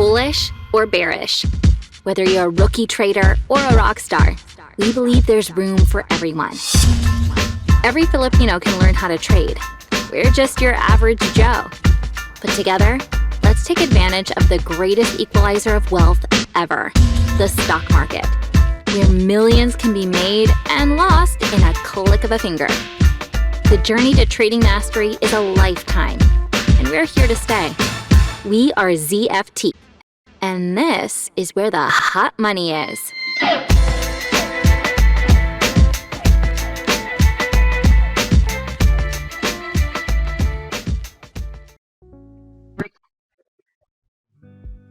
bullish or bearish, whether you're a rookie trader or a rock star, we believe there's room for everyone. Every Filipino can learn how to trade. We're just your average Joe. But together, let's take advantage of the greatest equalizer of wealth ever, the stock market, where millions can be made and lost in a click of a finger. The journey to trading mastery is a lifetime, and we're here to stay. We are ZFT, and this is where the hot money is.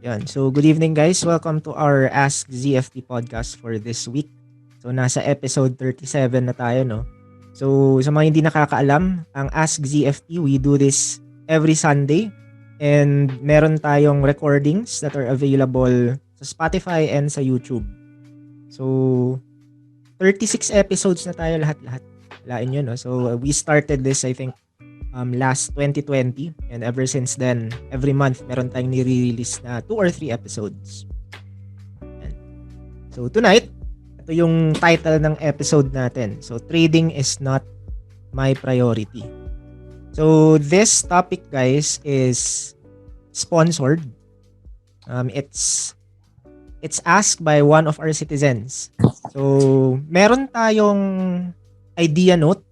Yan. So, good evening guys. Welcome to our Ask ZFT podcast for this week. So, nasa episode 37 na tayo, no? So, sa mga hindi nakakaalam, ang Ask ZFT, we do this every Sunday. And meron tayong recordings that are available sa Spotify and sa YouTube. So, 36 episodes na tayo lahat-lahat. Lain yun, no? So, we started this, I think, last 2020, and ever since then, every month meron tayong nire-release na 2 or 3 episodes. Yan. So tonight, ito yung title ng episode natin. So trading is not my priority. So this topic guys is sponsored. It's asked by one of our citizens. So meron tayong idea note.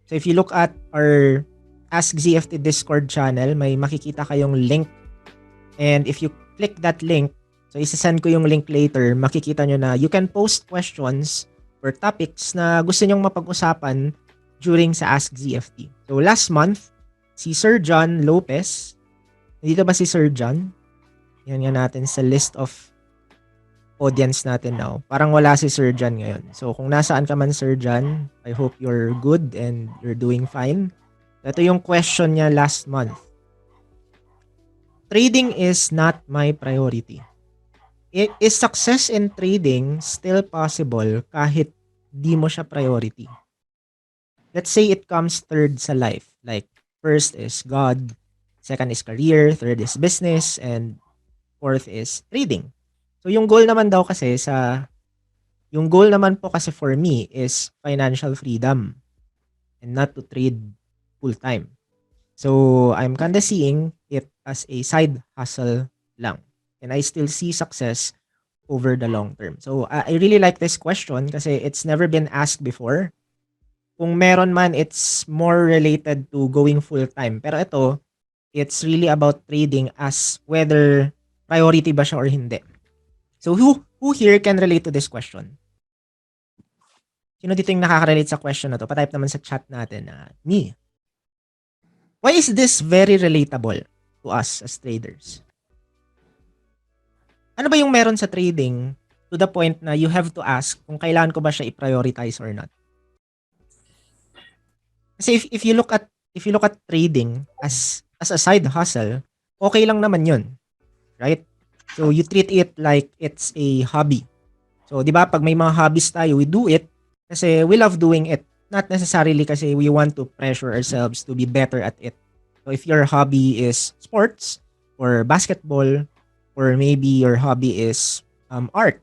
So if you look at our Ask ZFT Discord channel, may makikita kayong link. And if you click that link, so isasend ko yung link later, makikita nyo na you can post questions or topics na gusto nyong mapag-usapan during sa Ask ZFT. So last month, si Sir John Lopez, nandito ba si Sir John? Yan nga natin sa list of audience natin now. Parang wala si Sir John ngayon. So kung nasaan ka man Sir John, I hope you're good and you're doing fine. Ito yung question niya last month. Trading is not my priority. Is success in trading still possible kahit di mo siya priority? Let's say it comes third sa life. Like, first is God, second is career, third is business, and fourth is trading. So yung goal naman po kasi for me is financial freedom and not to trade full-time. So, I'm kinda seeing it as a side hustle lang. And I still see success over the long term. So, I really like this question kasi it's never been asked before. Kung meron man, it's more related to going full-time. Pero ito, it's really about trading as whether priority ba siya or hindi. So, who here can relate to this question? Sino dito yung nakaka-relate sa question na to? Patype naman sa chat natin na me. Why is this very relatable to us as traders? Ano ba yung meron sa trading to the point na you have to ask kung kailangan ko ba siya i-prioritize or not? Kasi if you look at trading as a side hustle, okay lang naman 'yun. Right? So you treat it like it's a hobby. So 'di ba pag may mga hobbies tayo, we do it kasi we love doing it. Not necessarily kasi we want to pressure ourselves to be better at it. So if your hobby is sports or basketball or maybe your hobby is art,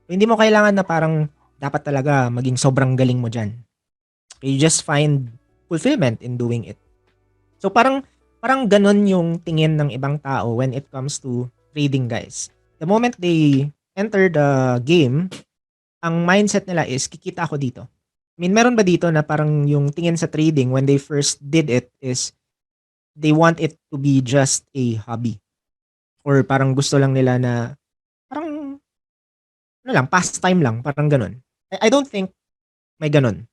so hindi mo kailangan na parang dapat talaga maging sobrang galing mo dyan. You just find fulfillment in doing it. So parang ganun yung tingin ng ibang tao when it comes to trading guys. The moment they enter the game, ang mindset nila is kikita ako dito. I mean, meron ba dito na parang yung tingin sa trading when they first did it is they want it to be just a hobby? Or parang gusto lang nila na parang pastime lang, parang ganun. I don't think may ganun.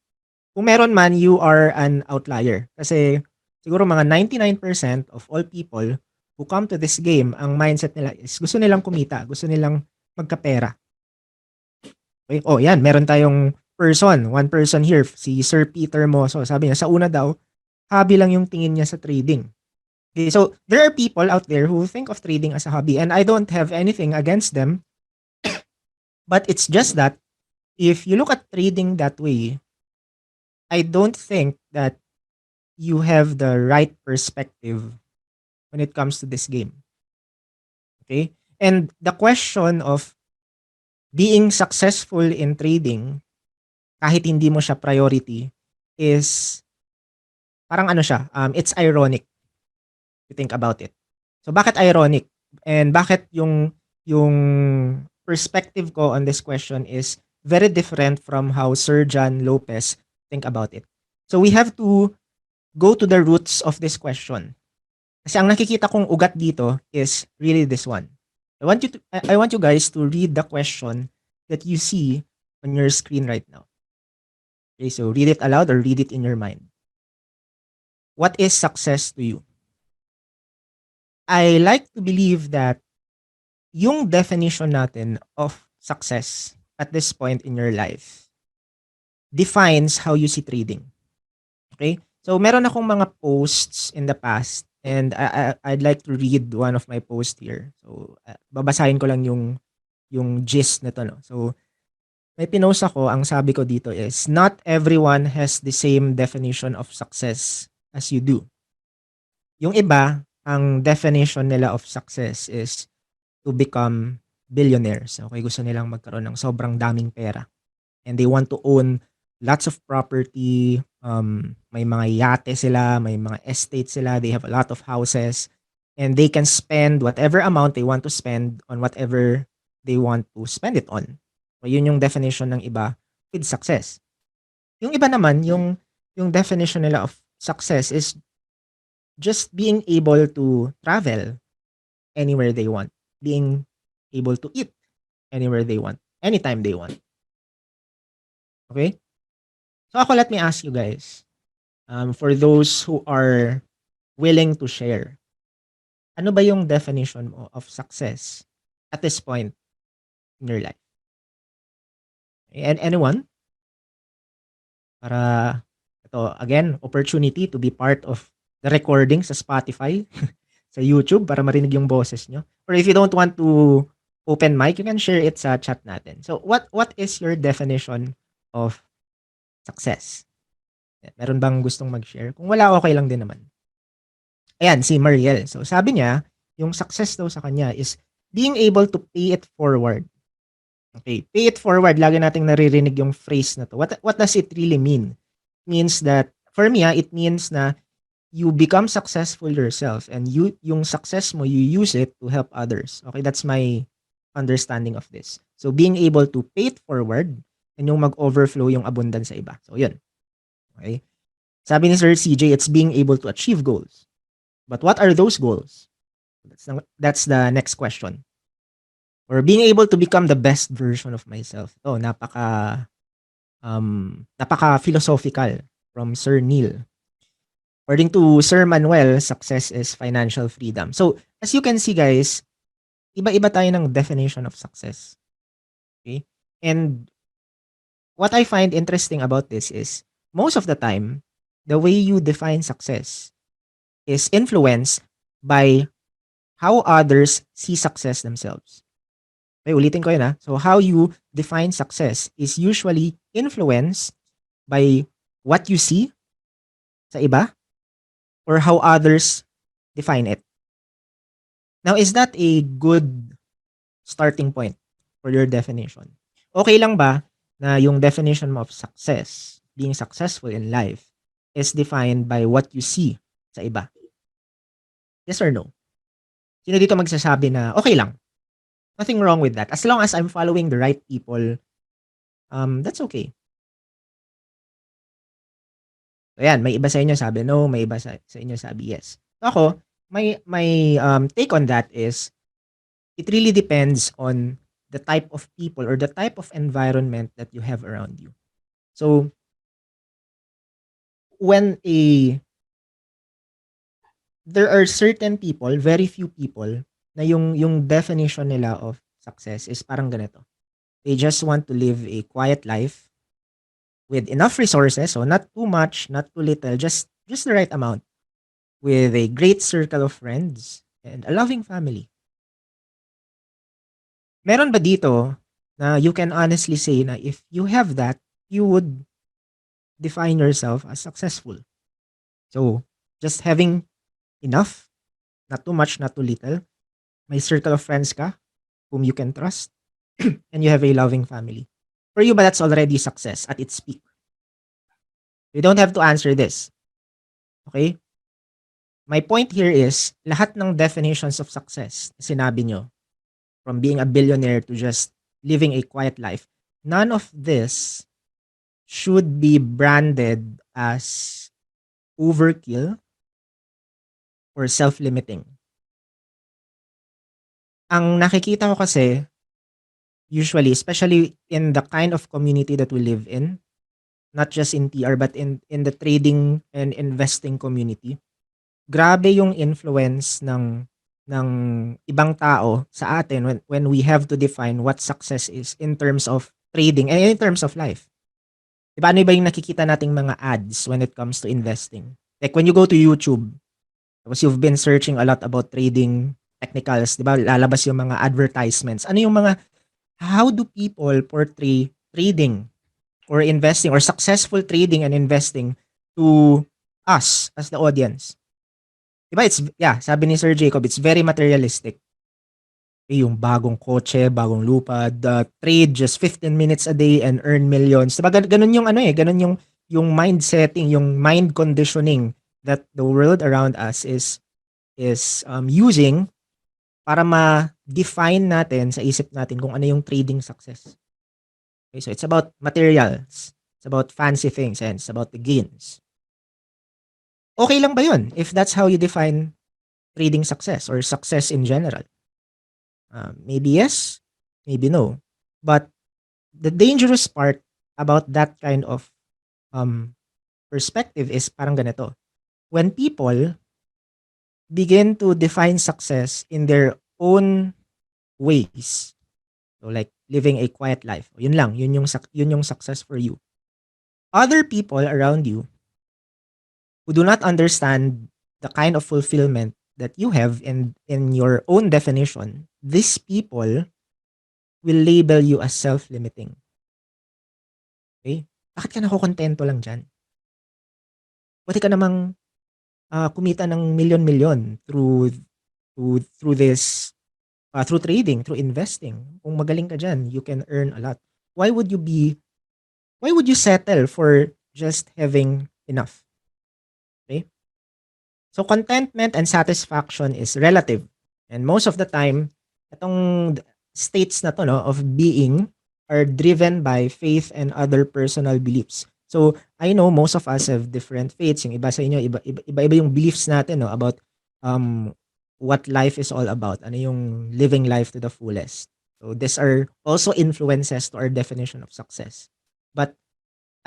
Kung meron man, you are an outlier. Kasi siguro mga 99% of all people who come to this game, ang mindset nila is gusto nilang kumita, gusto nilang magkapera. Okay? Oh, yan, meron tayong one person here, si Sir Peter Moso. Sabi niya, sa una daw, hobby lang yung tingin niya sa trading. Okay, so, there are people out there who think of trading as a hobby and I don't have anything against them. But it's just that, if you look at trading that way, I don't think that you have the right perspective when it comes to this game. Okay? And the question of being successful in trading kahit hindi mo siya priority is parang ano siya, it's ironic to think about it. So bakit ironic? And bakit yung perspective ko on this question is very different from how Sir John Lopez think about it. So we have to go to the roots of this question. Kasi ang nakikita kong ugat dito is really this one. I want you guys to read the question that you see on your screen right now. Okay, so read it aloud or read it in your mind. What is success to you? I like to believe that yung definition natin of success at this point in your life defines how you see trading. Okay? So meron akong mga posts in the past and I'd like to read one of my posts here. So babasahin ko lang yung gist nito, no. So may pinost ako, ang sabi ko dito is, not everyone has the same definition of success as you do. Yung iba, ang definition nila of success is to become billionaires. Okay, gusto nilang magkaroon ng sobrang daming pera. And they want to own lots of property, may mga yate sila, may mga estate sila, they have a lot of houses, and they can spend whatever amount they want to spend on whatever they want to spend it on. So yun yung definition ng iba with success. Yung iba naman, yung definition nila of success is just being able to travel anywhere they want, being able to eat anywhere they want, anytime they want. Okay? So ako, let me ask you guys, for those who are willing to share, ano ba yung definition mo of success at this point in your life? And anyone? Para, ito, again, opportunity to be part of the recording sa Spotify, sa YouTube, para marinig yung boses nyo. Or if you don't want to open mic, you can share it sa chat natin. So, what is your definition of success? Meron bang gustong mag-share? Kung wala, okay lang din naman. Ayan, si Mariel. So, sabi niya, yung success daw sa kanya is being able to pay it forward. Okay, pay it forward. Lagi nating naririnig yung phrase na to. What does it really mean? It means that, for me, it means na you become successful yourself and yung success mo, you use it to help others. Okay, that's my understanding of this. So, being able to pay it forward and yung mag-overflow yung abundance sa iba. So, yun. Okay? Sabi ni Sir CJ, it's being able to achieve goals. But what are those goals? That's the next question. Or being able to become the best version of myself. Oh, napaka philosophical from Sir Neil. According to Sir Manuel, success is financial freedom. So, as you can see guys, iba-iba tayo ng definition of success. Okay? And what I find interesting about this is, most of the time, the way you define success is influenced by how others see success themselves. Okay, ulitin ko yun ha. So, how you define success is usually influenced by what you see sa iba or how others define it. Now, is that a good starting point for your definition? Okay lang ba na yung definition mo of success, being successful in life, is defined by what you see sa iba? Yes or no? Sino dito magsasabi na okay lang? Nothing wrong with that. As long as I'm following the right people, that's okay. So yan, may iba sa inyo sabi no, may iba sa inyo sabi yes. So ako, my take on that is, it really depends on the type of people or the type of environment that you have around you. So, there are certain people, very few people, na yung definition nila of success is parang ganito. They just want to live a quiet life with enough resources, so not too much, not too little, just the right amount, with a great circle of friends and a loving family. Meron ba dito na you can honestly say na if you have that, you would define yourself as successful? So, just having enough, not too much, not too little, may circle of friends ka, whom you can trust, and you have a loving family. For you ba that's already success at its peak? You don't have to answer this. Okay? My point here is, lahat ng definitions of success na sinabi nyo, from being a billionaire to just living a quiet life, none of this should be branded as overkill or self-limiting. Ang nakikita ko kasi, usually, especially in the kind of community that we live in, not just in TR but in the trading and investing community, grabe yung influence ng ibang tao sa atin when we have to define what success is in terms of trading and in terms of life. Diba, ano ba yung nakikita nating mga ads when it comes to investing? Like when you go to YouTube, tapos you've been searching a lot about trading technicals, diba, lalabas yung mga advertisements. Ano yung mga, how do people portray trading or investing or successful trading and investing to us as the audience? Diba, sabi ni Sir Jacob, it's very materialistic. Yung bagong kotse, bagong lupa, the trade just 15 minutes a day and earn millions. Diba, ganun yung ganun yung mind setting, yung mind conditioning that the world around us is using para ma-define natin sa isip natin kung ano yung trading success. Okay, so it's about materials, it's about fancy things, and it's about the gains. Okay lang ba yun if that's how you define trading success or success in general? Maybe yes, maybe no. But the dangerous part about that kind of perspective is parang ganito. When people begin to define success in their own ways, so like living a quiet life, yun lang, yun yung success for you. Other people around you who do not understand the kind of fulfillment that you have in your own definition, these people will label you as self-limiting. Okay? Bakit ka nakokontento lang dyan? Pwede ka namang kumita ng milyon-milyon through this, through trading, through investing. Kung magaling ka dyan, you can earn a lot. Why would you settle for just having enough? Okay? So contentment and satisfaction is relative. And most of the time, itong states na to, no, of being are driven by faith and other personal beliefs. So I know most of us have different faiths. Yung iba sa inyo, iba-iba yung beliefs natin, no, about what life is all about. Ano yung living life to the fullest. So these are also influences to our definition of success. But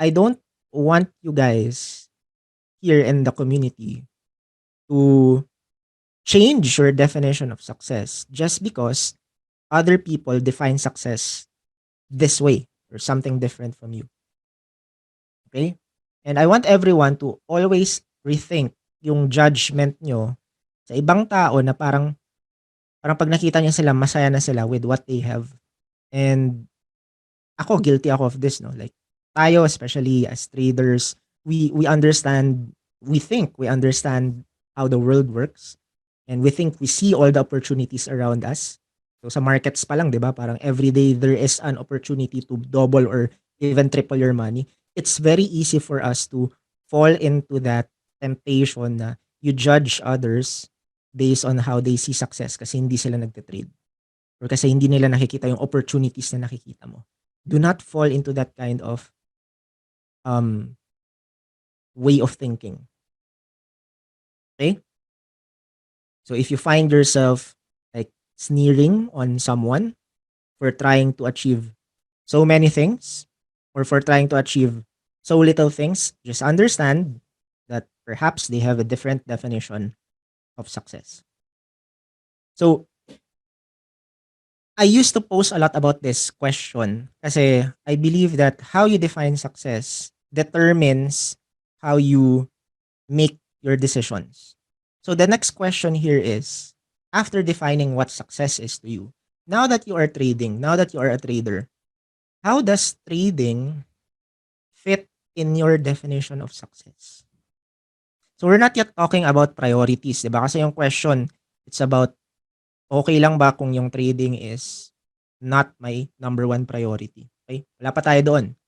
I don't want you guys here in the community to change your definition of success just because other people define success this way or something different from you. Okay? And I want everyone to always rethink yung judgment nyo sa ibang tao na parang pag nakita niya sila, masaya na sila with what they have. And ako, guilty ako of this, no? Like, tayo, especially as traders, we understand, we think we understand how the world works. And we think we see all the opportunities around us. So sa markets pa lang, 'di ba? Parang every day there is an opportunity to double or even triple your money. It's very easy for us to fall into that temptation na you judge others based on how they see success kasi hindi sila nagte-trade or kasi hindi nila nakikita yung opportunities na nakikita mo. Do not fall into that kind of way of thinking. Okay? So if you find yourself like sneering on someone for trying to achieve so many things or for trying to achieve so little things, just understand that perhaps they have a different definition of success. So I used to post a lot about this question kasi I believe that how you define success determines how you make your decisions. So the next question here is, after defining what success is to you, now that you are trading, now that you are a trader, how does trading fit in your definition of success? So we're not yet talking about priorities, 'di ba? Kasi yung question, it's about okay lang ba kung yung trading is not my number one priority. Okay? Wala pa tayo doon.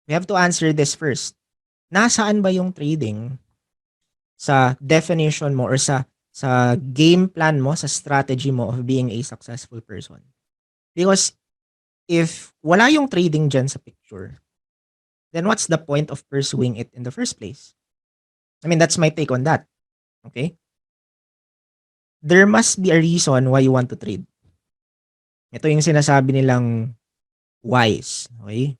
We have to answer this first. Nasaan ba yung trading sa definition mo or sa game plan mo, sa strategy mo of being a successful person? Because if wala yung trading dyan sa picture, then what's the point of pursuing it in the first place? I mean, that's my take on that. Okay? There must be a reason why you want to trade. Ito yung sinasabi nilang whys. Okay?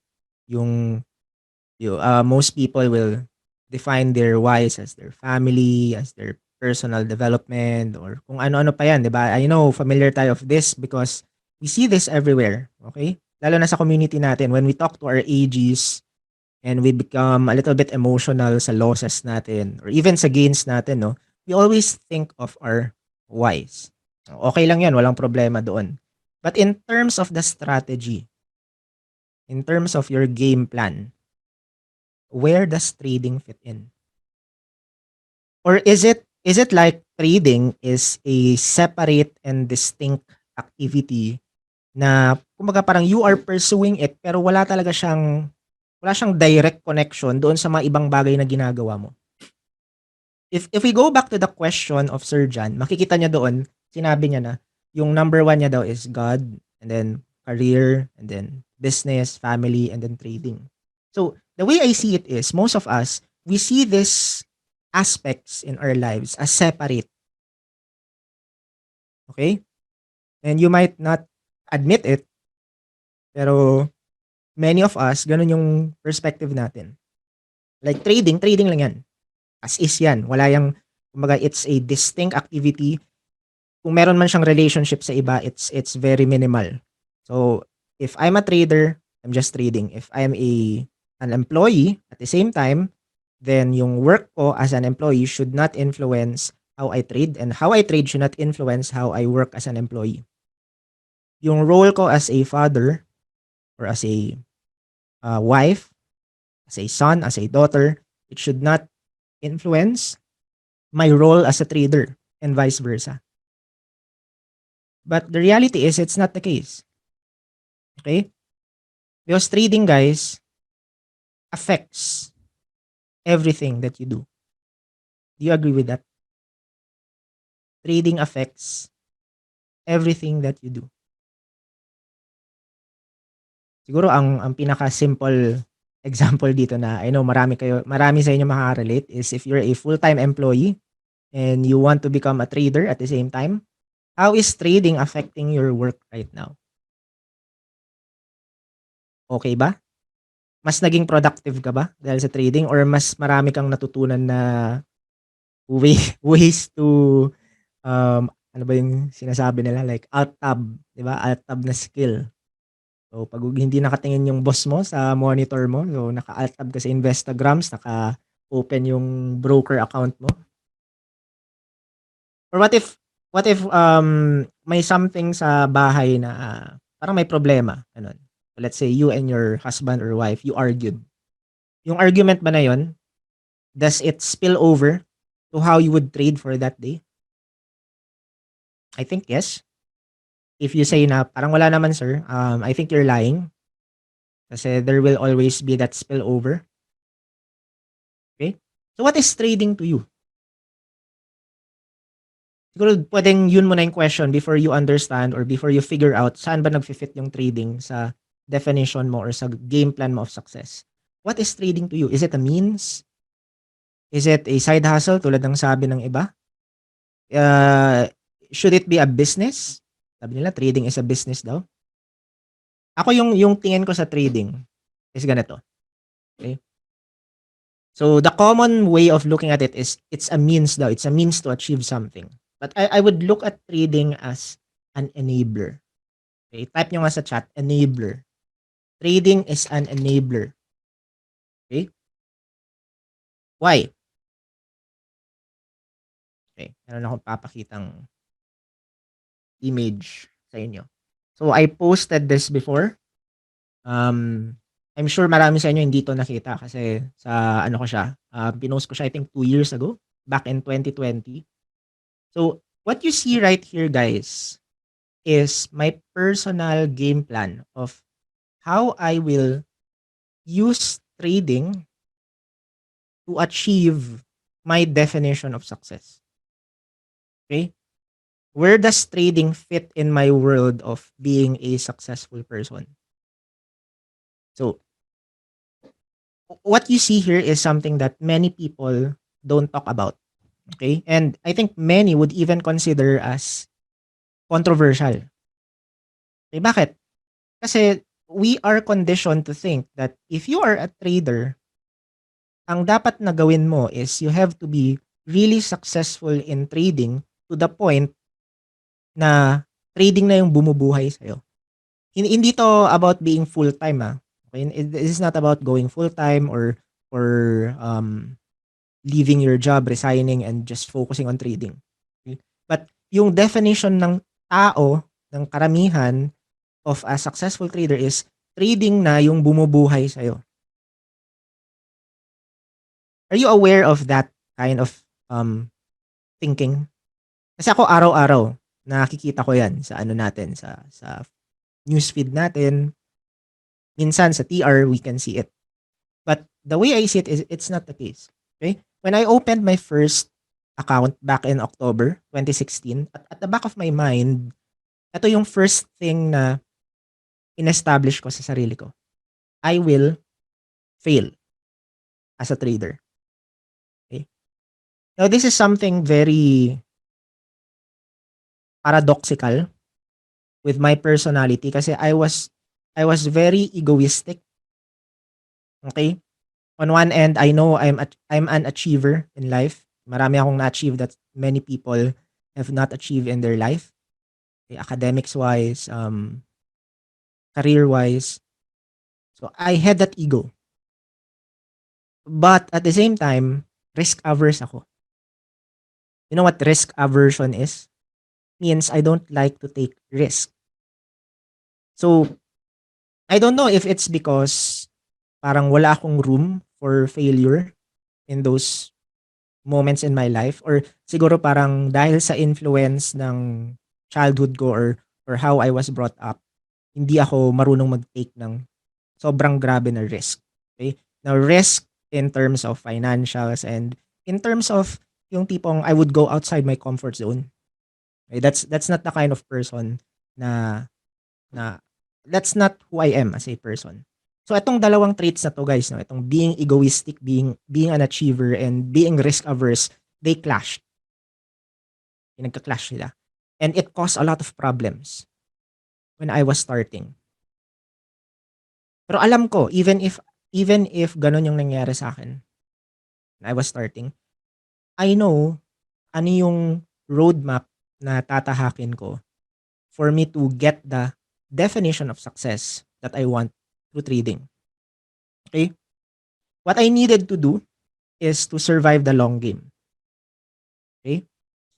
Most people will define their whys as their family, as their personal development, or kung ano-ano pa yan, di ba? I know, familiar tayo of this because we see this everywhere. Okay? Lalo na sa community natin, when we talk to our AGs and we become a little bit emotional sa losses natin or even sa gains natin, no? We always think of our whys. Okay lang yan, walang problema doon. But in terms of the strategy, in terms of your game plan, where does trading fit in? Or is it like trading is a separate and distinct activity na kumbaga parang you are pursuing it pero wala siyang direct connection doon sa mga ibang bagay na ginagawa mo? If we go back to the question of Sir John, makikita niya doon, sinabi niya na yung number one niya daw is God, and then career, and then business, family, and then trading. So, the way I see it is, most of us, we see these aspects in our lives as separate. Okay? And you might not admit it, pero many of us, ganun yung perspective natin. Like trading lang yan. As is yan. Wala yung, kumbaga, it's a distinct activity. Kung meron man siyang relationship sa iba, it's very minimal. So, if I'm a trader, I'm just trading. If I'm an employee at the same time, then yung work ko as an employee should not influence how I trade, and how I trade should not influence how I work as an employee. Yung role ko as a father or as a wife, as a son, as a daughter, it should not influence my role as a trader and vice versa. But the reality is it's not the case. Okay? Because trading, guys, affects everything that you do. Do you agree with that? Trading affects everything that you do. Siguro ang pinaka-simple example dito na I know marami sa inyo makaka-relate is if you're a full-time employee and you want to become a trader at the same time, how is trading affecting your work right now? Okay ba? Mas naging productive ka ba dahil sa trading, or mas marami kang natutunan na ways to ano ba yung sinasabi nila, like alt tab, 'di ba? Alt tab na skill. So pag hindi nakatingin yung boss mo sa monitor mo, so naka-alt tab ka sa Instagrams, naka-open yung broker account mo. Or what if may something sa bahay na parang may problema, ganun. So let's say you and your husband or wife, you argued. Yung argument ba na yun, does it spill over to how you would trade for that day? I think yes. If you say na parang wala naman sir, I think you're lying. Kasi there will always be that spillover. Okay? So what is trading to you? Siguro pwedeng yun muna yung question before you understand or before you figure out saan ba nagfi-fit yung trading sa definition mo or sa game plan mo of success. What is trading to you? Is it a means? Is it a side hustle tulad ng sabi ng iba? Should it be a business? Sabi nila trading is a business daw. Ako yung tingin ko sa trading is ganito. Okay? So the common way of looking at it is it's a means daw. It's a means to achieve something. But I would look at trading as an enabler. Okay? Type nyo nga sa chat, enabler. Trading is an enabler. Okay? Why? Okay. Meron akong papakitang image sa inyo. So I posted this before. I'm sure marami sa inyo hindi to nakita kasi sa ano ko siya, pinost ko siya I think 2 years ago, back in 2020. So, what you see right here guys is my personal game plan of how I will use trading to achieve my definition of success. Okay? Where does trading fit in my world of being a successful person? So, what you see here is something that many people don't talk about. Okay? And I think many would even consider as controversial. Okay, bakit? Kasi we are conditioned to think that if you are a trader, ang dapat na gawin mo is you have to be really successful in trading to the point na trading na yung bumubuhay sa'yo. Hindi to about being full-time, okay? This is not about going full-time or leaving your job, resigning, and just focusing on trading. Okay? But yung definition ng tao, ng karamihan of a successful trader is trading na yung bumubuhay sa'yo. Are you aware of that kind of thinking? Kasi ako araw-araw nakikita ko 'yan sa ano natin sa newsfeed natin. Minsan sa TR we can see it. But the way I see it is it's not the case. Okay? When I opened my first account back in October 2016, at the back of my mind, ito yung first thing na in-establish ko sa sarili ko. I will fail as a trader. Okay? Now this is something very paradoxical with my personality kasi I was very egoistic. Okay? On one end, I know I'm an achiever in life. Marami akong na-achieve that many people have not achieved in their life. Okay, academics wise, career wise. So I had that ego. But at the same time, risk averse ako. You know what risk aversion is? Means I don't like to take risk. So I don't know if it's because parang wala akong room for failure in those moments in my life, or siguro parang dahil sa influence ng childhood ko or how I was brought up, hindi ako marunong mag-take ng sobrang grabe na risk. Okay? Now, risk in terms of financials and in terms of yung tipong I would go outside my comfort zone. Okay? That's not the kind of person na na that's not who I am as a person. So itong dalawang traits na to guys, no, itong being egoistic, being an achiever, and being risk averse, they clash. Nagka-clash sila. And it caused a lot of problems when I was starting. Pero alam ko, even if ganun yung nangyari sa akin when I was starting, I know ano yung roadmap na tatahakin ko for me to get the definition of success that I want through trading. Okay? What I needed to do is to survive the long game. Okay?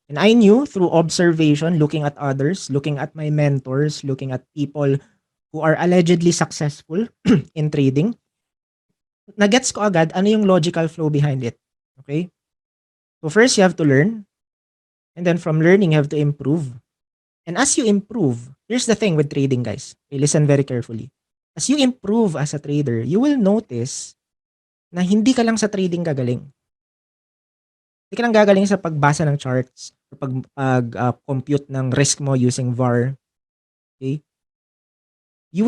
And I knew through observation, looking at others, looking at my mentors, looking at people who are allegedly successful in trading, nagets ko agad ano yung logical flow behind it. Okay? So first, you have to learn. And then from learning, you have to improve. And as you improve, here's the thing with trading, guys. Okay, listen very carefully. As you improve as a trader, you will notice na hindi ka lang sa trading gagaling. Hindi ka lang gagaling sa pagbasa ng charts or compute ng risk mo using VAR. Okay? You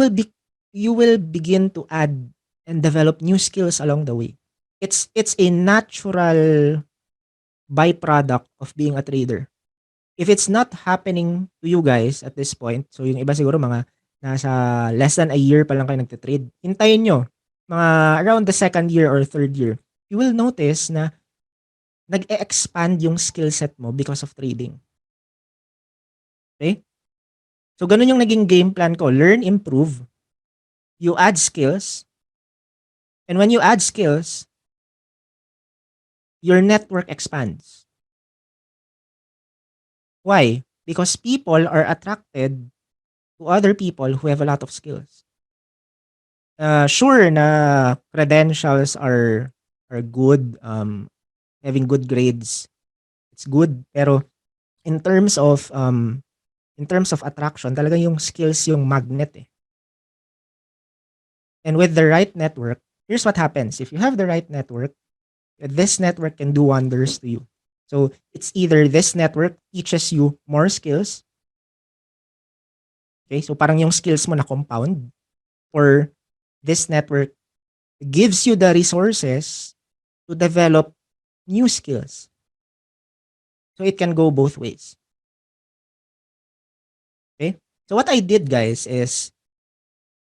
will begin to add and develop new skills along the way. It's a natural byproduct of being a trader. If it's not happening to you guys at this point, so yung iba siguro mga nasa less than a year pa lang kayo nagte-trade, hintayin nyo, mga around the second year or third year, you will notice na nag-e-expand yung skill set mo because of trading. Okay? So, ganun yung naging game plan ko. Learn, improve. You add skills. And when you add skills, your network expands. Why? Because people are attracted to other people who have a lot of skills. Sure na credentials are good, having good grades, it's good. Pero in terms of in terms of attraction, talaga yung skills yung magnet eh. And with the right network, here's what happens. If you have the right network, this network can do wonders to you. So it's either this network teaches you more skills, okay? So parang yung skills mo na compound, or this network gives you the resources to develop new skills. So it can go both ways. Okay? So what I did, guys, is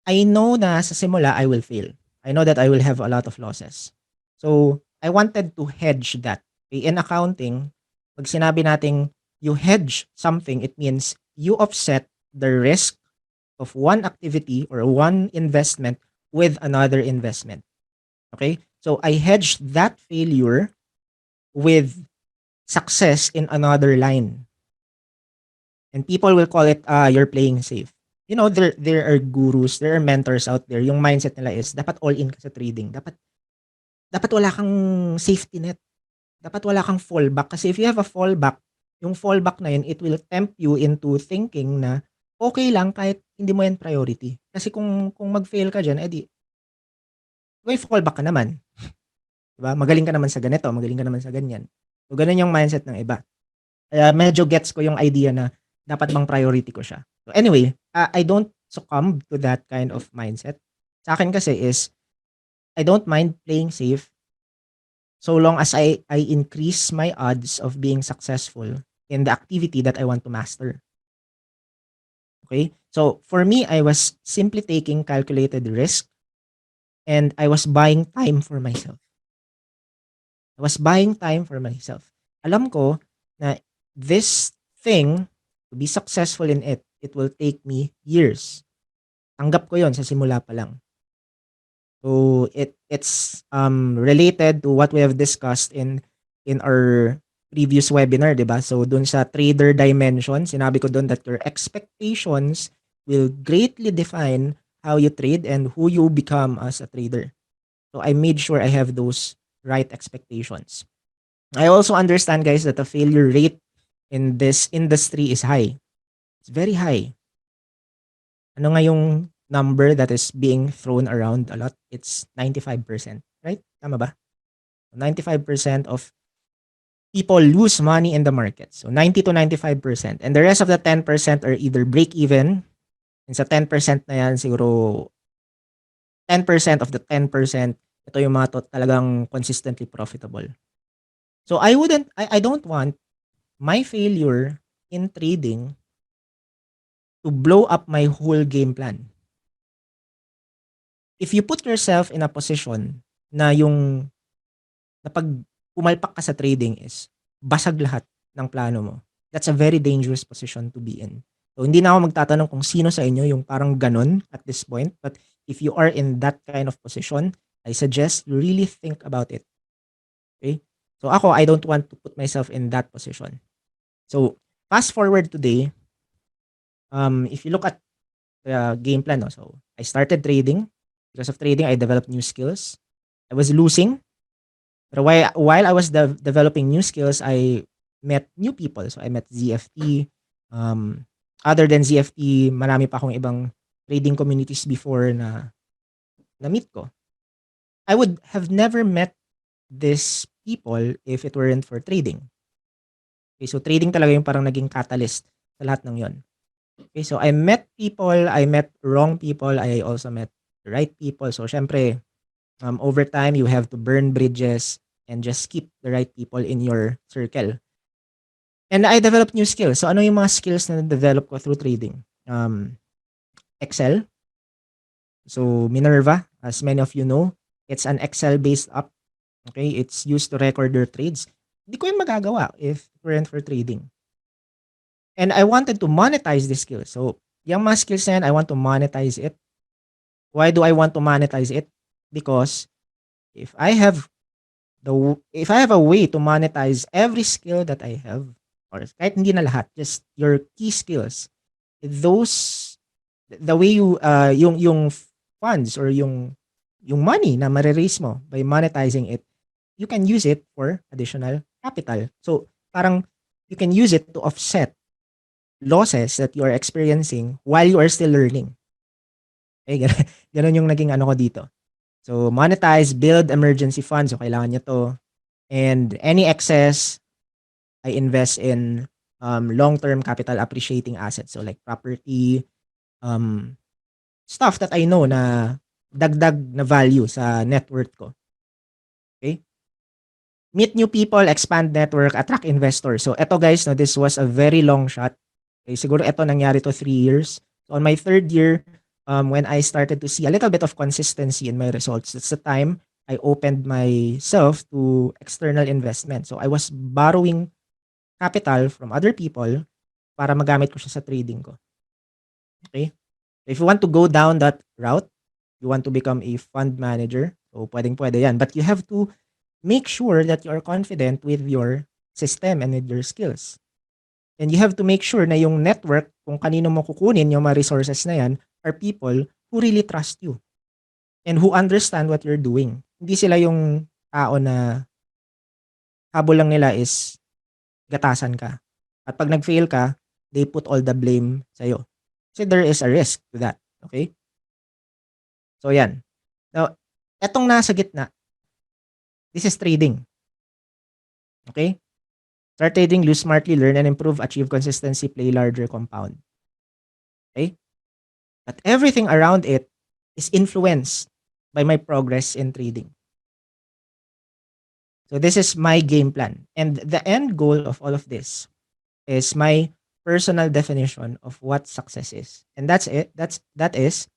I know na sa simula I will fail. I know that I will have a lot of losses. So I wanted to hedge that. Okay? In accounting, pag sinabi nating you hedge something, it means you offset the risk of one activity or one investment with another investment. Okay? So I hedged that failure with success in another line. And people will call it, you're playing safe. You know, there are gurus, there are mentors out there. Yung mindset nila is, dapat all in ka sa trading. Dapat wala kang safety net. Dapat wala kang fallback. Kasi if you have a fallback, yung fallback na yun, it will tempt you into thinking na okay lang kahit hindi mo yan priority. Kasi kung mag-fail ka dyan, edi, may fallback ka naman. Diba? Magaling ka naman sa ganito, magaling ka naman sa ganyan. So, ganun yung mindset ng iba. Kaya medyo gets ko yung idea na dapat bang priority ko siya. So anyway, I don't succumb to that kind of mindset. Sa akin kasi is, I don't mind playing safe so long as I increase my odds of being successful in the activity that I want to master. Okay? So for me, I was simply taking calculated risk and I was buying time for myself. I was buying time for myself. Alam ko na this thing, to be successful in it, it will take me years. Tanggap ko yon sa simula pa lang. So it's related to what we have discussed in our previous webinar, 'di ba? So dun sa trader dimension, sinabi ko dun that your expectations will greatly define how you trade and who you become as a trader. So I made sure I have those right expectations. I also understand, guys, that the failure rate in this industry is high. It's very high. Ano nga yung number that is being thrown around a lot? It's 95%, right? Tama ba? 95% of people lose money in the market. So 90 to 95%. And the rest of the 10% are either break even. And sa 10% na yan, siguro 10% of the 10%, ito yung mga talagang consistently profitable. So I don't want my failure in trading to blow up my whole game plan. If you put yourself in a position na yung na pag pumalpak ka sa trading is basag lahat ng plano mo, that's a very dangerous position to be in. So hindi na ako magtatanong kung sino sa inyo yung parang ganun at this point, but if you are in that kind of position, I suggest you really think about it. Okay? So ako, I don't want to put myself in that position. So fast forward today, if you look at the game plan, no? So I started trading. Because of trading, I developed new skills. I was losing. But while I was developing new skills, I met new people. So I met ZFT. Other than ZFT, marami pa akong ibang trading communities before na meet ko. I would have never met these people if it weren't for trading. Okay, so trading talaga yung parang naging catalyst sa lahat ng yon. Okay, so I met people, I met wrong people, I also met the right people. So syempre, over time, you have to burn bridges and just keep the right people in your circle. And I developed new skills. So ano yung mga skills na develop ko through trading? Excel. So Minerva, as many of you know, it's an Excel-based app. Okay, it's used to record your trades. Hindi ko yung magagawa if it weren't for trading. And I wanted to monetize this skill. So yung mga skills na yan, I want to monetize it. Why do I want to monetize it? Because if I have a way to monetize every skill that I have, or kahit hindi na lahat, just your key skills, those, the way you, yung funds or yung money na ma-raise mo by monetizing it, you can use it for additional capital. So, parang you can use it to offset losses that you are experiencing while you are still learning. Okay, ganun yung naging ano ko dito. So, monetize, build emergency funds. So, kailangan nyo to. And any excess, I invest in long-term capital appreciating assets. So, like property, um, stuff that I know na dagdag na value sa net worth ko. Okay? Meet new people, expand network, attract investors. So, eto guys, no, this was a very long shot. Okay, siguro eto nangyari to 3 years. So, on my third year, when I started to see a little bit of consistency in my results, that's the time I opened myself to external investment. So, I was borrowing capital from other people para magamit ko siya sa trading ko. Okay? If you want to go down that route, you want to become a fund manager, so pwedeng-pwede yan. But you have to make sure that you are confident with your system and with your skills. And you have to make sure na yung network, kung kanino mo kukunin yung mga resources na yan, are people who really trust you and who understand what you're doing. Hindi sila yung tao na habol lang nila is gatasan ka. At pag nag-fail ka, they put all the blame sa'yo. So there is a risk to that. Okay? So yan. Now, etong nasa gitna, this is trading. Okay? Start trading, lose smartly, learn and improve, achieve consistency, play larger, compound. Okay? But everything around it is influenced by my progress in trading. So this is my game plan. And the end goal of all of this is my personal definition of what success is. And that's it. That is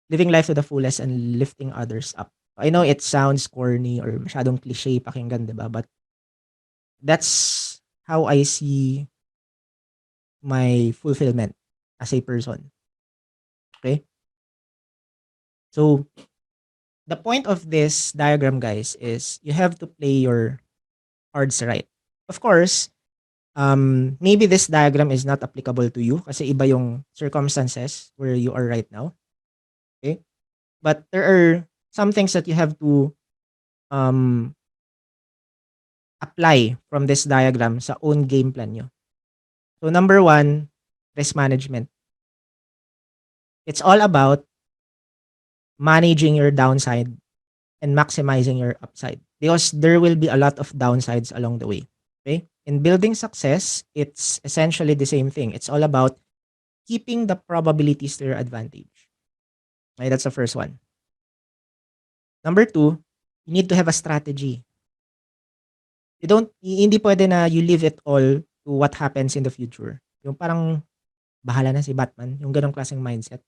living life to the fullest and lifting others up. I know it sounds corny or masyadong cliche pakinggan, diba? But that's how I see my fulfillment as a person. Okay? So, the point of this diagram, guys, is you have to play your cards right. Of course, maybe this diagram is not applicable to you kasi iba yung circumstances where you are right now. Okay? But there are some things that you have to apply from this diagram sa own game plan nyo. So, number 1, risk management. It's all about managing your downside and maximizing your upside because there will be a lot of downsides along the way. Okay? In building success, it's essentially the same thing. It's all about keeping the probabilities to your advantage. Okay, that's the first one. Number 2, you need to have a strategy. Hindi pwede na you leave it all to what happens in the future. Yung parang bahala na si Batman, yung ganong klaseng mindset.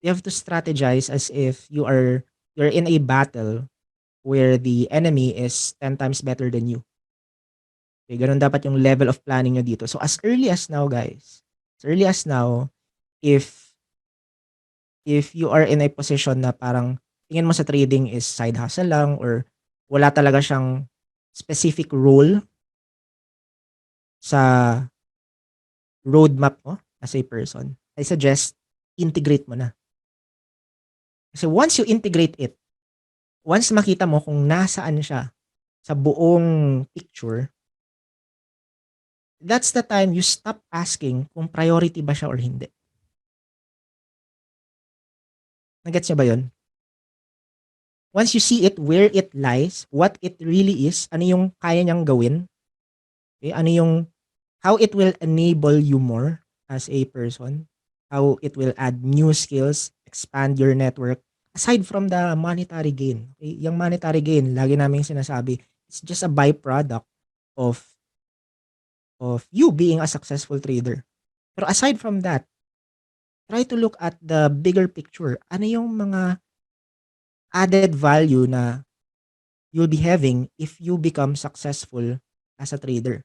You have to strategize as if you're in a battle where the enemy is 10 times better than you. Okay, ganun dapat yung level of planning nyo dito. So as early as now, guys, if you are in a position na parang tingin mo sa trading is side hustle lang or wala talaga siyang specific role sa roadmap mo as a person, I suggest integrate mo na. Kasi once you integrate it, once makita mo kung nasaan siya sa buong picture, that's the time you stop asking kung priority ba siya or hindi. Nagets niyo ba yun? Once you see it where it lies, what it really is, ano yung kaya niyang gawin, okay? How it will enable you more as a person, how it will add new skills, expand your network, aside from the monetary gain. Okay? Yung monetary gain, lagi namin sinasabi, it's just a byproduct of you being a successful trader. Pero aside from that, try to look at the bigger picture. Ano yung mga added value na you'll be having if you become successful as a trader?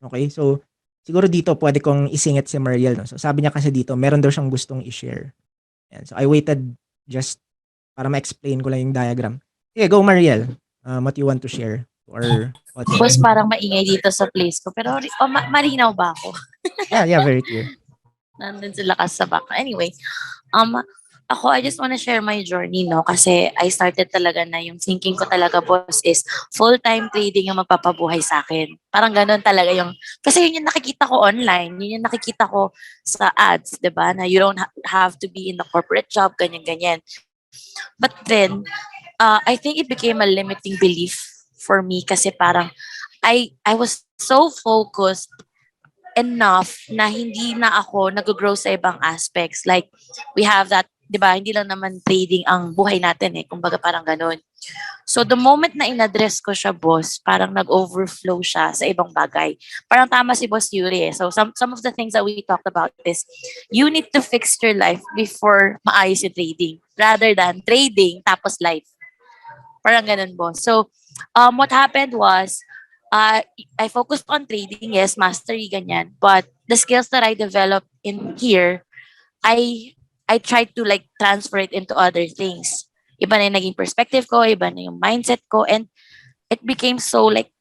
Okay, so siguro dito pwede kong isingit si Mariel. No? So sabi niya kasi dito, meron daw siyang gustong i-share. Yan. So I waited just para ma-explain ko lang yung diagram. Okay, go Mariel. What you want to share to our Boss, audience? parang maingay dito sa place ko. Pero malinaw ba ako? Yeah, very clear. Nandun sila kas sa back. Anyway, um, Ako, I just wanna share my journey, no? Kasi I started talaga na yung thinking ko talaga, boss, is full-time trading yung magpapabuhay sa akin. Parang ganun talaga yung, kasi yun yung nakikita ko online, yun yung nakikita ko sa ads, di ba? Na you don't have to be in the corporate job, ganyan-ganyan. But then, I think it became a limiting belief for me kasi parang I was so focused enough na hindi na ako nag-grow sa ibang aspects. Like, we have that, di ba, hindi lang naman trading ang buhay natin eh. Kumbaga parang ganun. So, the moment na in-address ko siya, boss, parang nag-overflow siya sa ibang bagay. Parang tama si Boss Yuri eh. So, some of the things that we talked about is, you need to fix your life before maayos yung trading. Rather than trading, tapos life. Parang ganun, boss. So, what happened was, I focused on trading, yes, mastery, ganyan. But the skills that I developed in here, I I tried to like transfer it into other things. Iba na yung naging perspective ko, iba na yung mindset ko, and it became so like,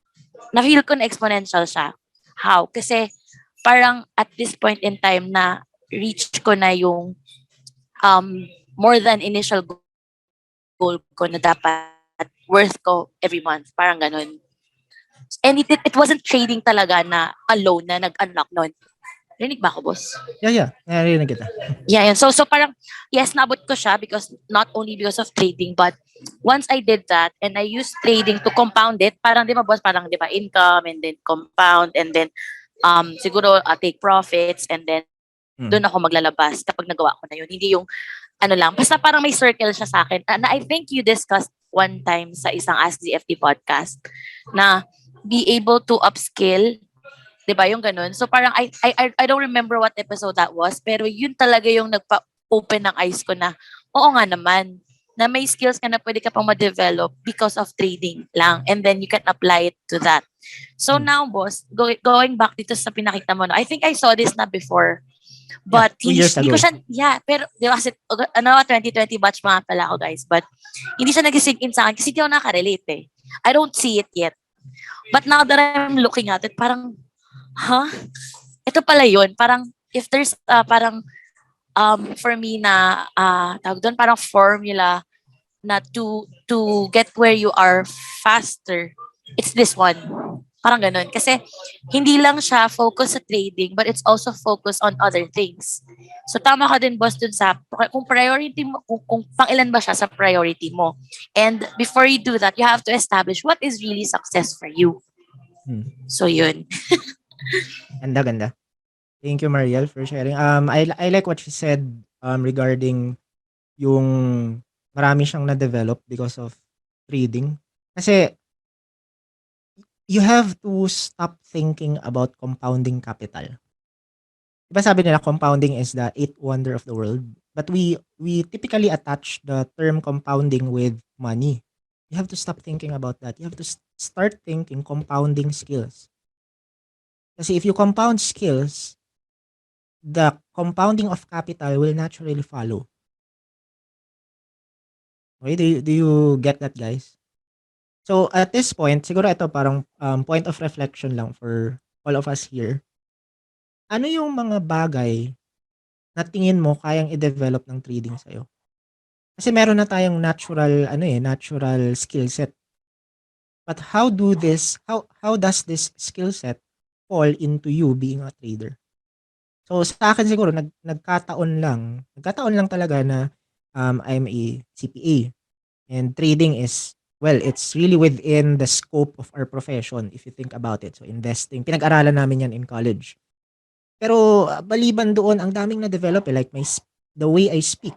na-feel ko na exponential siya. How? Kasi parang at this point in time na reach ko na yung um, more than initial goal ko na dapat worth ko every month. Parang ganun. And it wasn't trading talaga na alone na nag-unlock nun. Rinig ba ako, boss? Yeah. Narinig kita. Yeah, yan. So parang, yes, nabot ko siya because not only because of trading, but once I did that and I used trading to compound it, parang di ba, boss, parang di ba, income and then compound and then siguro take profits and then doon ako maglalabas kapag nagawa ko na yun. Hindi yung ano lang, basta parang may circle siya sa akin. And I think you discussed one time sa isang Ask ZFT podcast na be able to upskill, 'di ba? Yung ganun. So parang I don't remember what episode that was, pero yun talaga yung nagpa-open ng eyes ko na oo nga naman na may skills ka na pwede ka pang ma-develop because of trading lang and then you can apply it to that. So now, boss, going back dito sa pinakita mo, no, I think I saw this na before. Yeah, But 2 years hindi ko ago. siya, yeah, pero di ba kasi, 2020 batch mga pala ako, guys. But hindi siya nag-sink in sa akin kasi hindi ako nakarelate eh. I don't see it yet. But now that I'm looking at it, parang, huh? Ito pala yun. Parang, if there's parang, for me na, tawag doon, parang formula na to get where you are faster, it's this one. Parang ganun. Kasi hindi lang siya focus sa trading, but it's also focus on other things. So tama ka din, boss, dun sa kung priority mo, kung pang ilan ba siya sa priority mo. And before you do that, you have to establish what is really success for you. So yun. Ganda. Thank you, Mariel, for sharing. I like what she said regarding yung marami siyang na-develop because of trading. Kasi you have to stop thinking about compounding capital. Diba sabi nila compounding is the eighth wonder of the world? But we typically attach the term compounding with money. You have to stop thinking about that. You have to start thinking compounding skills. Kasi if you compound skills, the compounding of capital will naturally follow. Okay, do you get that, guys? So at this point, siguro ito parang point of reflection lang for all of us here. Ano yung mga bagay na tingin mo kayang i-develop ng trading sa'yo? Kasi meron na tayong natural skill set. But how does this skill set fall into you being a trader? So sa akin siguro nagkataon lang talaga na I'm a CPA and trading is, well, it's really within the scope of our profession if you think about it. So investing, pinag-aralan namin yan in college. Pero maliban doon, ang daming na-develop like the way I speak,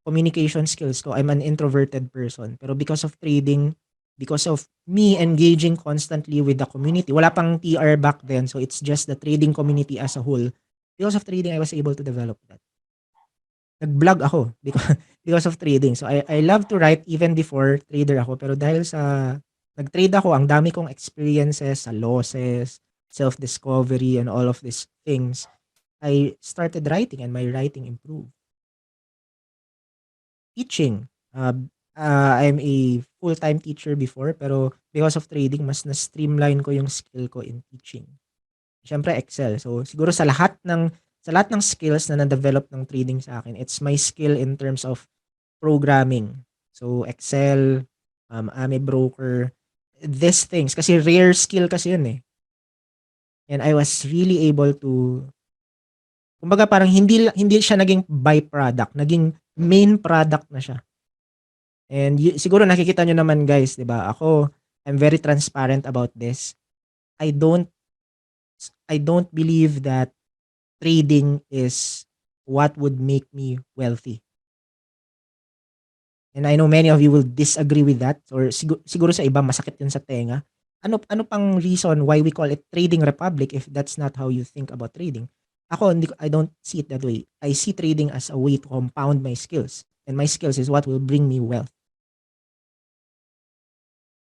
communication skills ko. I'm an introverted person. Pero because of trading, because of me engaging constantly with the community, wala pang TR back then, so it's just the trading community as a whole. Because of trading, I was able to develop that. Nag-vlog ako because of trading. So I love to write even before trader ako. Pero dahil sa nag-trade ako, ang dami kong experiences sa losses, self-discovery, and all of these things, I started writing and my writing improved. Teaching. I'm a full-time teacher before, pero because of trading, mas na-streamline ko yung skill ko in teaching. Siyempre, Excel. So, siguro sa lahat ng skills na na-develop ng trading sa akin, it's my skill in terms of programming. So, Excel, Ame Broker, these things. Kasi rare skill kasi yun eh. And I was really able to, kumbaga parang hindi siya naging byproduct, naging main product na siya. And siguro nakikita nyo naman guys, 'di ba? Ako, I'm very transparent about this. I don't I don't believe that trading is what would make me wealthy. And I know many of you will disagree with that, or siguro sa iba masakit 'yun sa tenga. Ano pang reason why we call it trading republic if that's not how you think about trading? Ako, I don't see it that way. I see trading as a way to compound my skills. And my skills is what will bring me wealth.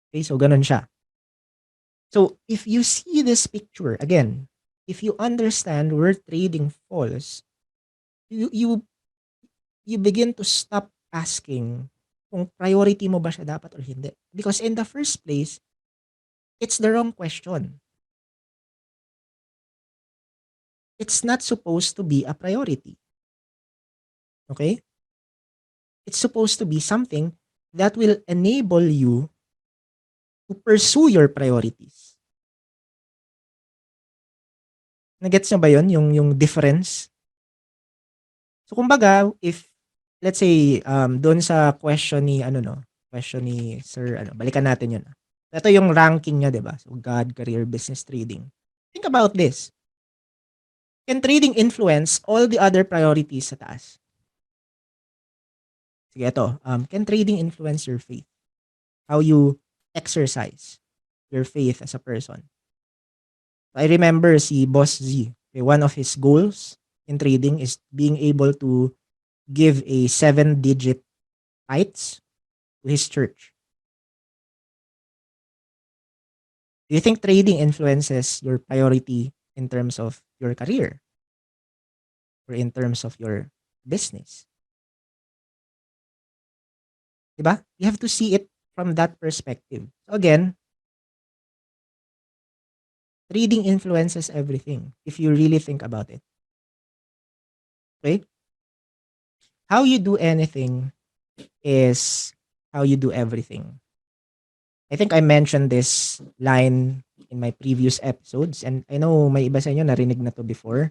Okay, so ganun siya. So if you see this picture, again, if you understand where trading falls, you begin to stop asking kung priority mo ba siya dapat or hindi. Because in the first place, it's the wrong question. It's not supposed to be a priority. Okay? It's supposed to be something that will enable you to pursue your priorities. Nagets nyo ba yun? Yung difference? So, kumbaga, if, let's say, doon sa question ni, question ni Sir, balikan natin yun. Ito yung ranking niya, di ba? So, God, career, business, trading. Think about this. Can trading influence all the other priorities sa taas? Sige, ito. Can trading influence your faith? How you exercise your faith as a person? I remember si Boss Z, okay, one of his goals in trading is being able to give a 7-digit tithes to his church. Do you think trading influences your priority in terms of your career or in terms of your business? Diba? You have to see it from that perspective. So again, trading influences everything if you really think about it. Okay? How you do anything is how you do everything. I think I mentioned this line in my previous episodes, and I know may iba sa inyo narinig na to before.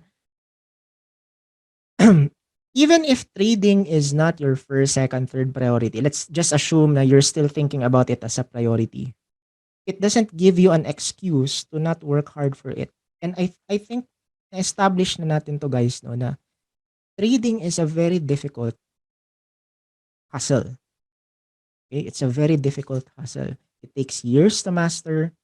Even if trading is not your first, second, third priority, let's just assume na you're still thinking about it as a priority. It doesn't give you an excuse to not work hard for it. And I think na-establish na natin to guys, no, na trading is a very difficult hustle. Okay? It's a very difficult hustle. It takes years to master.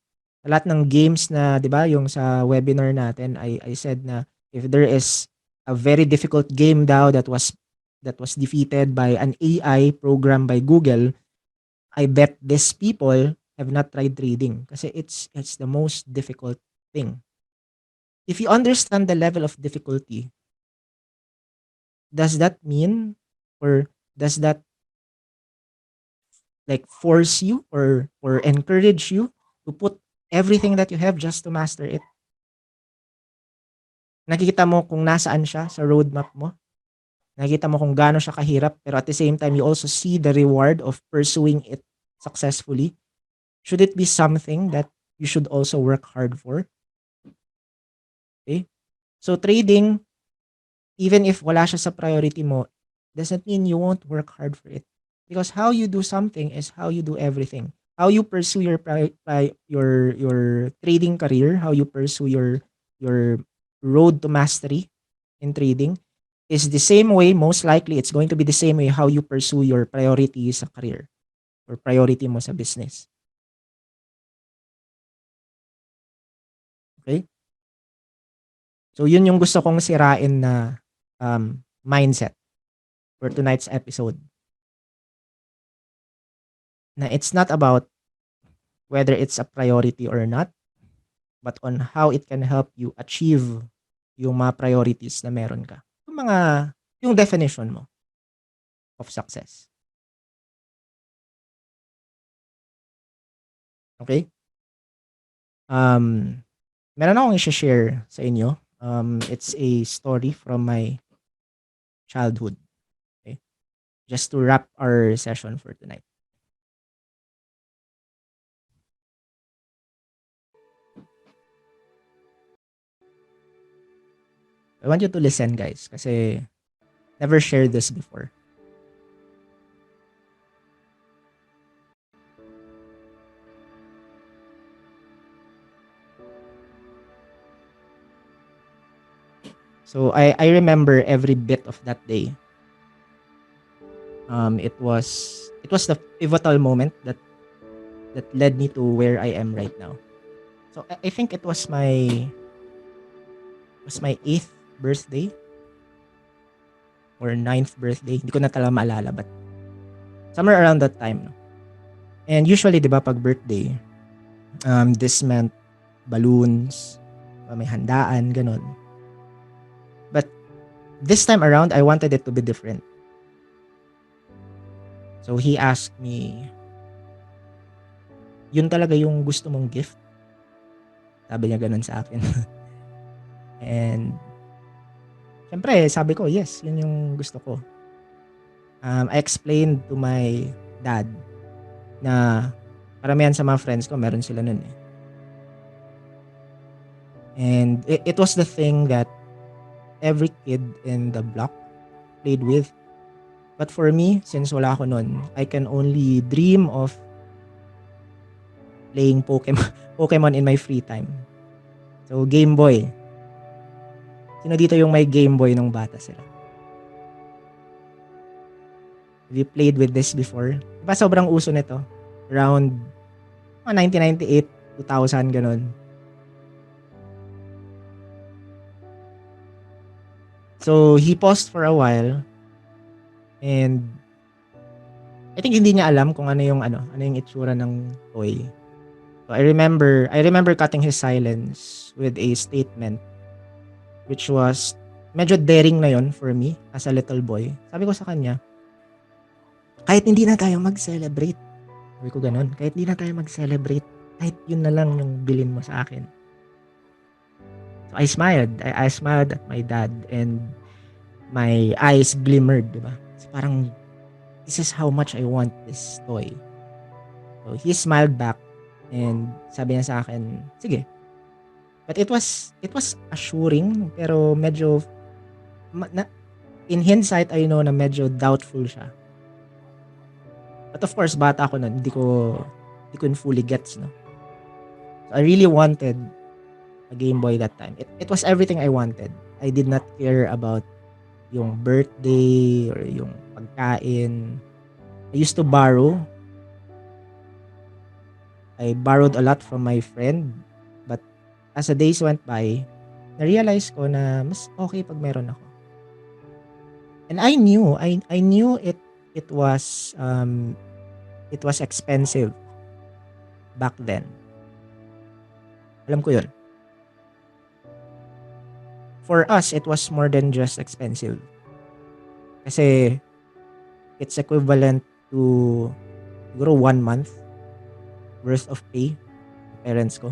Lahat ng games na, 'di ba, yung sa webinar natin, I said na if there is a very difficult game daw that was defeated by an AI programmed by Google, I bet these people have not tried trading kasi it's the most difficult thing. If you understand the level of difficulty, does that mean, or does that like force you or encourage you to put everything that you have just to master it? Nakikita mo kung nasaan siya sa roadmap mo. Nakikita mo kung gaano siya kahirap, pero at the same time, you also see the reward of pursuing it successfully. Should it be something that you should also work hard for? Okay? So trading, even if wala siya sa priority mo, doesn't mean you won't work hard for it. Because how you do something is how you do everything. How you pursue your your trading career, how you pursue your road to mastery in trading is the same way, most likely it's going to be the same way how you pursue your priority sa career or priority mo sa business. Okay? So yun yung gusto kong sirain na mindset for tonight's episode. Na it's not about whether it's a priority or not, but on how it can help you achieve yung mga priorities na meron ka. Yung definition mo of success. Okay? Meron akong i-share sa inyo. It's a story from my childhood. Okay? just to wrap our session for tonight. I want you to listen, guys, kasi never shared this before. So I remember every bit of that day. It was the pivotal moment that led me to where I am right now. So I think it was my 8th birthday or 9th birthday. Hindi ko na talaga maalala, but somewhere around that time. No? And usually, di ba, pag birthday, this meant balloons, may handaan, ganun. But this time around, I wanted it to be different. So he asked me, yun talaga yung gusto mong gift? Sabi niya ganun sa akin. And syempre, sabi ko, yes, yun yung gusto ko. I explained to my dad na karamihan sa mga friends ko, meron sila nun eh. And it was the thing that every kid in the block played with. But for me, since wala ako nun, I can only dream of playing Pokemon in my free time. So, Game Boy. Sino dito yung may Game Boy nung bata sila? Have you played with this before? Diba sobrang uso nito? Around 1998, 2000, ganun. So, he paused for a while and I think hindi niya alam kung ano yung itsura ng toy. So, I remember cutting his silence with a statement which was medyo daring na yon for me as a little boy. Sabi ko sa kanya, kahit hindi na tayo mag-celebrate. Sabi ko ganun, kahit hindi na tayo mag-celebrate, kahit yun na lang yung bilin mo sa akin. So I smiled. I smiled at my dad and my eyes glimmered, di ba? So parang, this is how much I want this toy. So he smiled back and sabi niya sa akin, sige. But it was assuring, pero medyo, in hindsight, I know na medyo doubtful siya. But of course, bata ako nun, hindi ko fully gets, no? So I really wanted a Game Boy that time. It was everything I wanted. I did not care about yung birthday or yung pagkain. I used to borrow. I borrowed a lot from my friend. But as the days went by, na-realize ko na mas okay pag meron ako. And I knew it was expensive back then. Alam ko yun. For us, it was more than just expensive. Kasi it's equivalent to siguro 1 month worth of pay ng parents ko.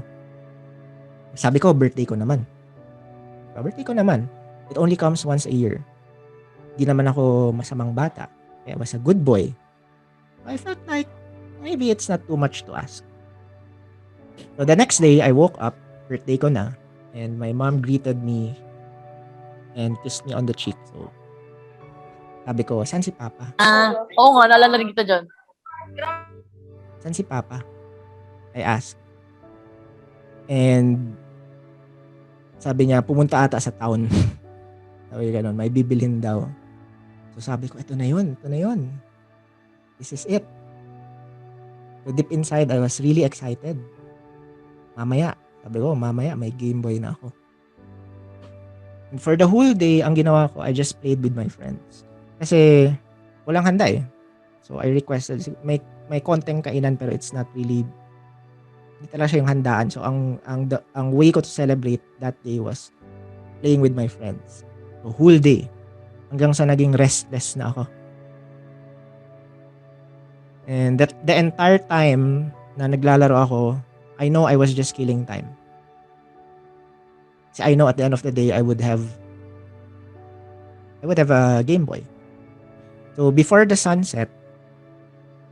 Sabi ko, birthday ko naman. It only comes once a year. Di naman ako masamang bata. I was a good boy. I felt like maybe it's not too much to ask. So the next day, I woke up, birthday ko na, and my mom greeted me and kissed me on the cheek. So, sabi ko, saan si Papa? Oo nga, naalala rin kita dyan. Saan si Papa? I asked. And sabi niya, pumunta ata sa town. Sabi ganun, may bibilhin daw. So sabi ko, ito na yun. This is it. So deep inside, I was really excited. Sabi ko, mamaya may Game Boy na ako. And for the whole day, ang ginawa ko, I just played with my friends. Kasi walang handa eh. So I requested, may konting kainan pero it's not really, hindi talaga siya yung handaan. So ang way ko to celebrate that day was playing with my friends. So whole day. Hanggang sa naging restless na ako. And the entire time na naglalaro ako, I know I was just killing time. Kasi I know at the end of the day, I would have a Game Boy. So, before the sunset,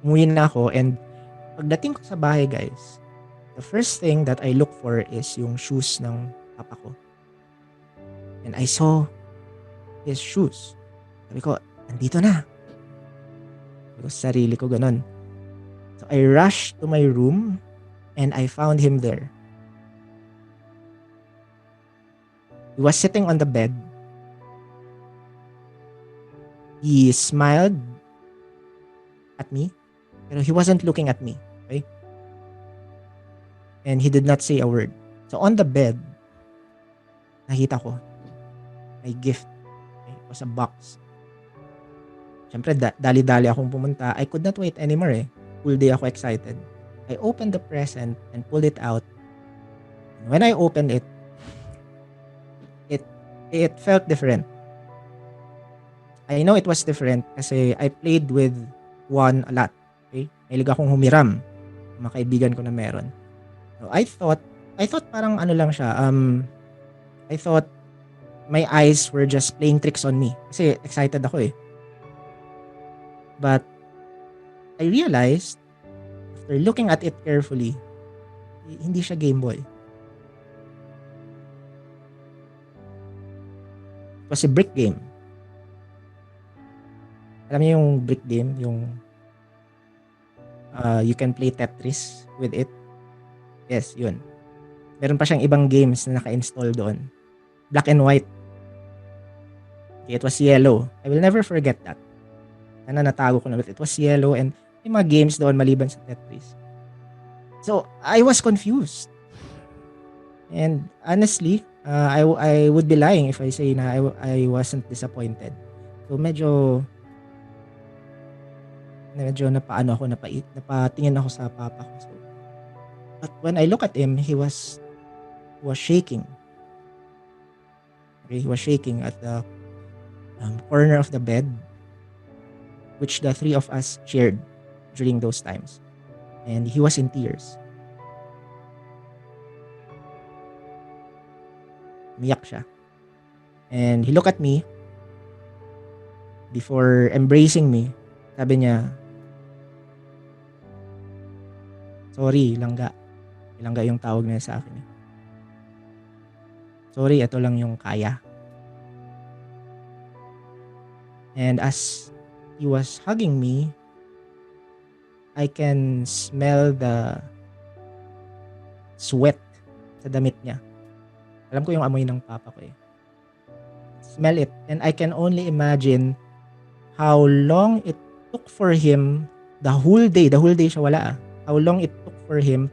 umuwi na ako, and pagdating ko sa bahay, guys, the first thing that I look for is yung shoes ng papa ko. And I saw his shoes. Sabi ko, nandito na. Sabi ko sa sarili ko, ganun. So, I rushed to my room and I found him there. He was sitting on the bed. He smiled at me, pero he wasn't looking at me. Okay? And he did not say a word. So, on the bed, nakita ko may gift. Okay? It was a box. Siyempre, dali-dali akong pumunta. I could not wait anymore eh. Full day ako excited. I opened the present and pulled it out. And when I opened it, it felt different. I know it was different kasi I played with one a lot. Okay? Mahilig akong humiram. Mga kaibigan ko na meron. So I thought parang ano lang siya. I thought my eyes were just playing tricks on me. Kasi excited ako eh. But I realized, after looking at it carefully, hindi siya Game Boy. It was a brick game. Alam niyo yung brick game, yung you can play Tetris with it. Yes, yun. Meron pa siyang ibang games na naka-install doon. Black and white. Okay, it was yellow. I will never forget that. Sana natago ko na. But it was yellow and may mga games doon maliban sa Tetris. So, I was confused. And honestly, I would be lying if I say na I wasn't disappointed. So, medyo napaano ako, napatingin ako sa papa ko. So, but when I look at him, he was shaking. Okay, he was shaking at the corner of the bed, which the three of us shared during those times. And he was in tears. Umiyak siya. And he looked at me before embracing me. Sabi niya, sorry, langga. Langga yung tawag niya sa akin. Sorry, ito lang yung kaya. And as he was hugging me, I can smell the sweat sa damit niya. Alam ko yung amoy ng papa ko eh. Smell it. And I can only imagine how long it took for him the whole day siya wala ah. How long it took for him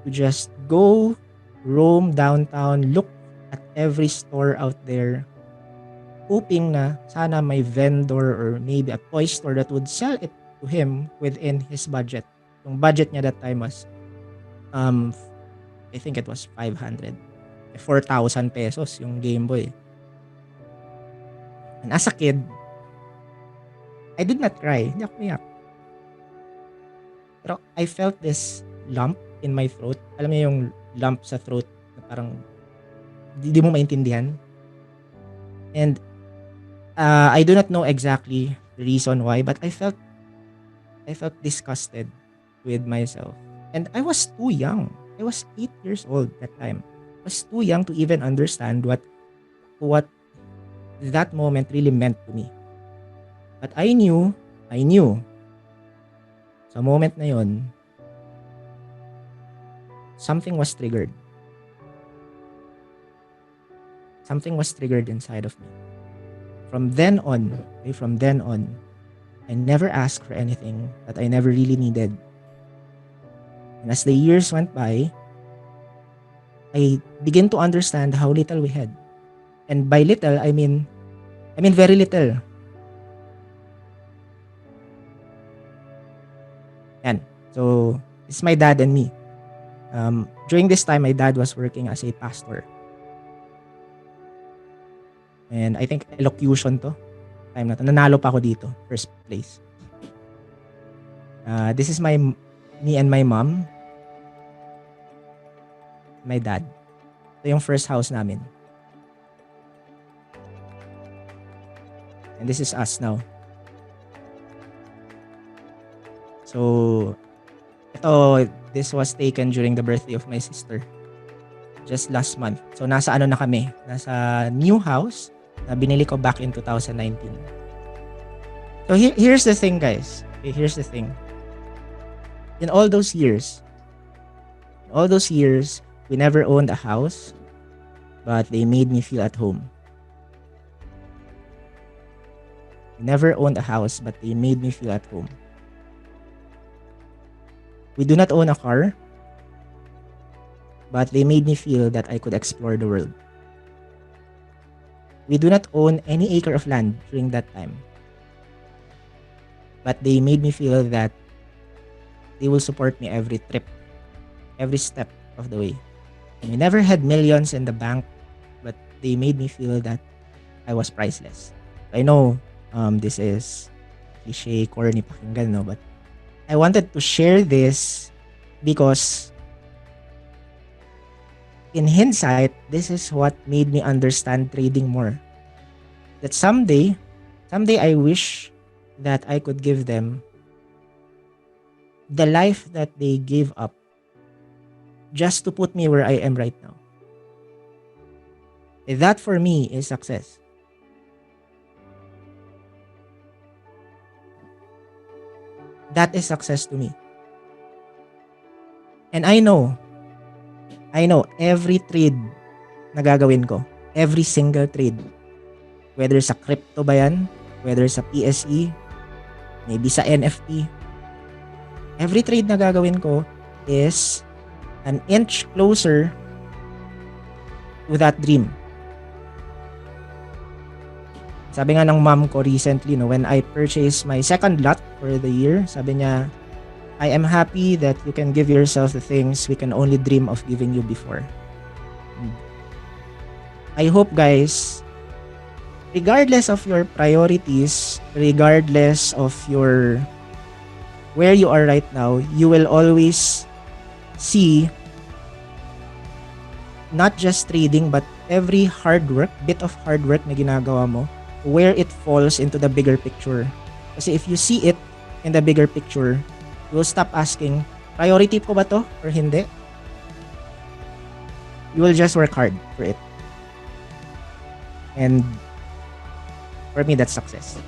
to just go roam downtown, look at every store out there, hoping na sana may vendor or maybe a toy store that would sell it to him within his budget. Yung budget niya that time was I think it was 4,000 pesos yung Game Boy. And as a kid, I did not cry. Hindi ako umiyak. Pero I felt this lump in my throat. Alam niyo yung lump sa throat na parang di mo maintindihan. And I do not know exactly the reason why, but I felt disgusted with myself. And I was too young. I was 8 years old that time. I was too young to even understand what that moment really meant to me. But I knew, sa moment na yon, something was triggered. Something was triggered inside of me. From then on, I never asked for anything that I never really needed. And as the years went by, I began to understand how little we had. And by little, I mean very little. Yan. So, it's my dad and me. During this time, my dad was working as a pastor. And I think elocution to. Time na to. Nanalo pa ako dito. First place. This is me and my mom. My dad. Ito yung first house namin. And this is us now. So, this was taken during the birthday of my sister. Just last month. So, nasa ano na kami? Nasa new house na binili ko back in 2019. So, here's the thing, guys. Okay, here's the thing. In all those years, we never owned a house, but they made me feel at home. We never owned a house, but they made me feel at home. We do not own a car, but they made me feel that I could explore the world. We do not own any acre of land during that time, but they made me feel that they will support me every trip, every step of the way. And we never had millions in the bank, but they made me feel that I was priceless. I know this is cliche, corny pakinggan, no? But I wanted to share this because in hindsight, this is what made me understand trading more. That someday I wish that I could give them the life that they gave up just to put me where I am right now. That for me is success. That is success to me. And I know every trade na gagawin ko, every single trade, whether sa crypto ba yan, whether sa PSE, maybe sa NFT, every trade na gagawin ko is an inch closer to that dream. Sabi nga ng mom ko recently, no, when I purchased my second lot for the year, sabi niya, I am happy that you can give yourself the things we can only dream of giving you before. I hope, guys, regardless of your priorities, regardless of your where you are right now, you will always see not just trading but every bit of hard work na ginagawa mo, where it falls into the bigger picture. Kasi if you see it in the bigger picture, you will stop asking, priority ko ba to or hindi? You will just work hard for it. And for me, that's success.